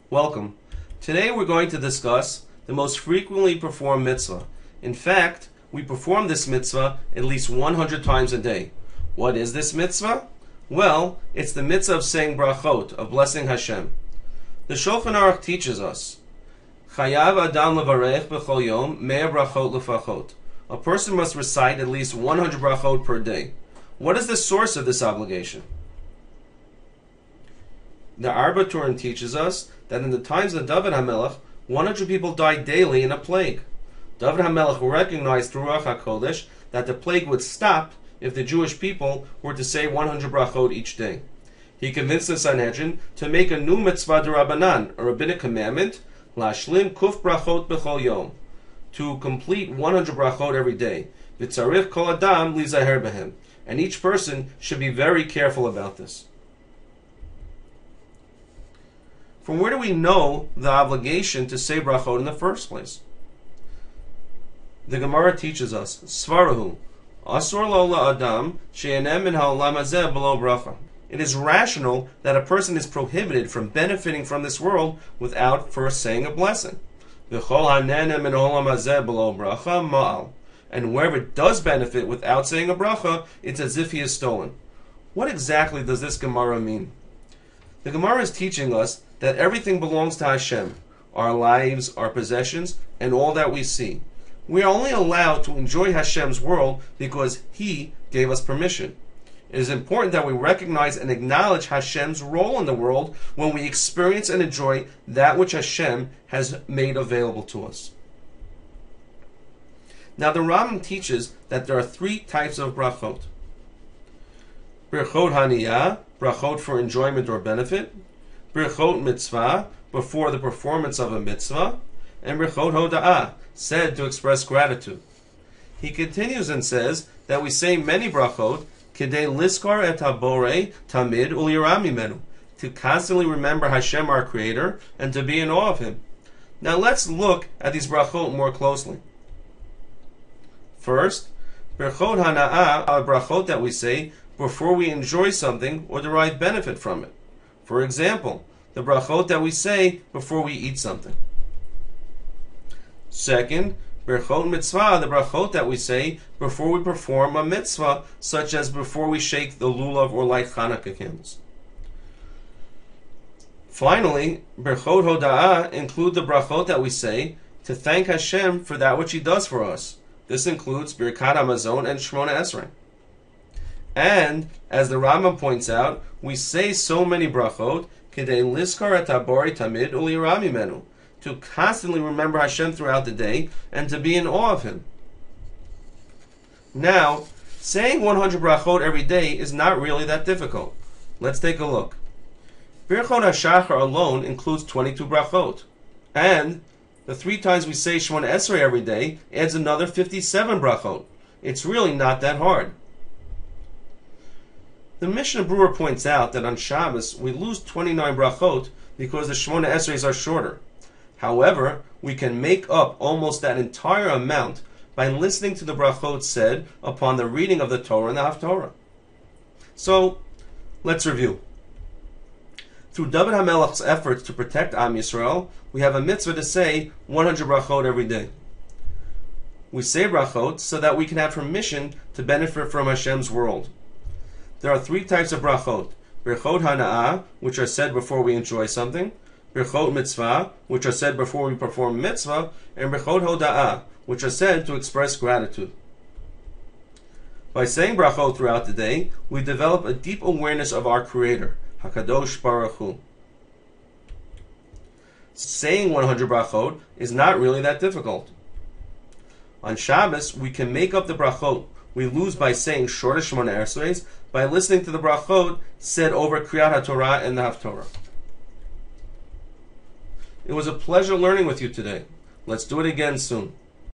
Welcome. Today we're going to discuss the most frequently performed mitzvah. In fact, we perform this mitzvah at least 100 times a day. What is this mitzvah? Well, it's the mitzvah of saying Brachot, of blessing Hashem. The Shulchan Aruch teaches us, Chayav Adam levarech b'chol yom, mea brachot lefachot. A person must recite at least 100 brachot per day. What is the source of this obligation? The Arba Turin teaches us that in the times of David HaMelech, 100 people died daily in a plague. David HaMelech recognized through Ruach HaKodesh that the plague would stop if the Jewish people were to say 100 brachot each day. He convinced the Sanhedrin to make a new mitzvah d'Rabbanan, a rabbinic commandment, lashlim kuf brachot b'chol yom, to complete 100 brachot every day. V'tzarich kol adam lizaher behem, and each person should be very careful about this. From where do we know the obligation to say brachot in the first place? The Gemara teaches us, Svarahu, Asur lo la'adam she'enem min ha'olam hazeh b'lo bracha. It is rational that a person is prohibited from benefiting from this world without first saying a blessing. V'chol ha'nenem min ha'olam hazeh b'lo bracha ma'al. And whoever does benefit without saying a bracha, it's as if he is stolen. What exactly does this Gemara mean? The Gemara is teaching us that everything belongs to Hashem, our lives, our possessions, and all that we see. We are only allowed to enjoy Hashem's world because He gave us permission. It is important that we recognize and acknowledge Hashem's role in the world when we experience and enjoy that which Hashem has made available to us. Now the Rambam teaches that there are three types of brachot. Brachot haniyah, brachot for enjoyment or benefit. Brachot mitzvah, before the performance of a mitzvah. And brachot hoda'ah, said to express gratitude. He continues and says that we say many brachot kedei liskar et habore tamid ul'yirah mimenu, to constantly remember Hashem our Creator and to be in awe of Him. Now let's look at these brachot more closely. First, brachot hana'ah are brachot that we say before we enjoy something or derive benefit from it. For example, the brachot that we say before we eat something. Second, brachot mitzvah, the brachot that we say before we perform a mitzvah, such as before we shake the lulav or light Hanukkah candles. Finally, brachot hoda'ah include the brachot that we say to thank Hashem for that which He does for us. This includes Birkat HaMazon and Shmona Esrei. And, as the Rambam points out, we say so many brachot, kedei liskar et habore tamid ul'yirah mimenu, to constantly remember Hashem throughout the day and to be in awe of Him. Now, saying 100 brachot every day is not really that difficult. Let's take a look. Birchot HaShachar alone includes 22 brachot, and the 3 times we say Shmona Esrei every day adds another 57 brachot. It's really not that hard. The Mishnah Brewer points out that on Shabbos we lose 29 brachot because the Shmona Esreis are shorter. However, we can make up almost that entire amount by listening to the brachot said upon the reading of the Torah and the Haftorah. So, let's review. Through David HaMelech's efforts to protect Am Yisrael, we have a mitzvah to say 100 brachot every day. We say brachot so that we can have permission to benefit from Hashem's world. There are 3 types of brachot. Brachot hana'ah, which are said before we enjoy something. Brachot mitzvah, which are said before we perform mitzvah. And brachot hoda'ah, which are said to express gratitude. By saying brachot throughout the day, we develop a deep awareness of our Creator, HaKadosh Baruch Hu. Saying 100 brachot is not really that difficult. On Shabbos, we can make up the brachot we lose by saying shorter Shmona Esreis by listening to the brachot said over Kriyat HaTorah and the Haftorah. It was a pleasure learning with you today. Let's do it again soon.